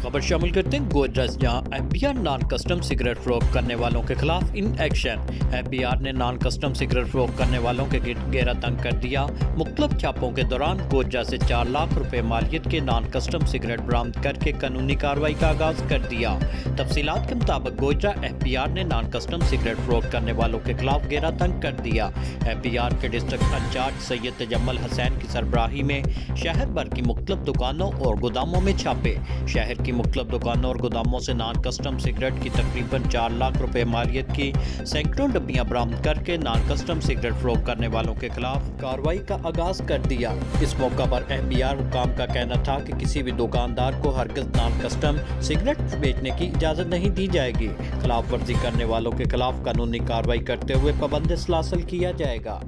खबर शामिल करते हैं गोदरेज, जहां एफबीआर नॉन कस्टम सिगरेट फरोख्त करने वालों के खिलाफ इन एक्शन। एफबीआर ने नॉन कस्टम सिगरेट फरोख्त करने वालों के घेरा तंग कर दिया। मुख्तलिफ छापों के दौरान गोदरेज से 4 लाख रुपए मालियत के नॉन कस्टम सिगरेट बरामद करके कानूनी कार्रवाई का आगाज कर दिया। तफसीलात के मुताबिक गोदरेज एफबीआर ने नॉन कस्टम सिगरेट फरोख्त करने वालों के खिलाफ घेरा तंग कर दिया। एफबीआर के डिस्ट्रिक्ट इंचार्ज सैयद तजम्मल हसैन की सरबराही में शहर भर की मुख्तलिफ दुकानों और गोदामों में छापे। शहर की मुख्तलिफ दुकानों और गोदामों से नॉन कस्टम सिगरेट की तकरीबन 4 लाख रुपए मालियत की सैकड़ों डब्बियां बरामद करके नॉन कस्टम सिगरेट फरोख्त करने वालों के खिलाफ कार्रवाई का आगाज कर दिया। इस मौका पर एफबीआर हुक्काम का कहना था कि किसी भी दुकानदार को हरगिज़ नॉन कस्टम सिगरेट बेचने की इजाज़त नहीं दी जाएगी। खिलाफ वर्जी करने वालों के खिलाफ कानूनी कार्रवाई करते हुए पाबंद सलासल किया जाएगा।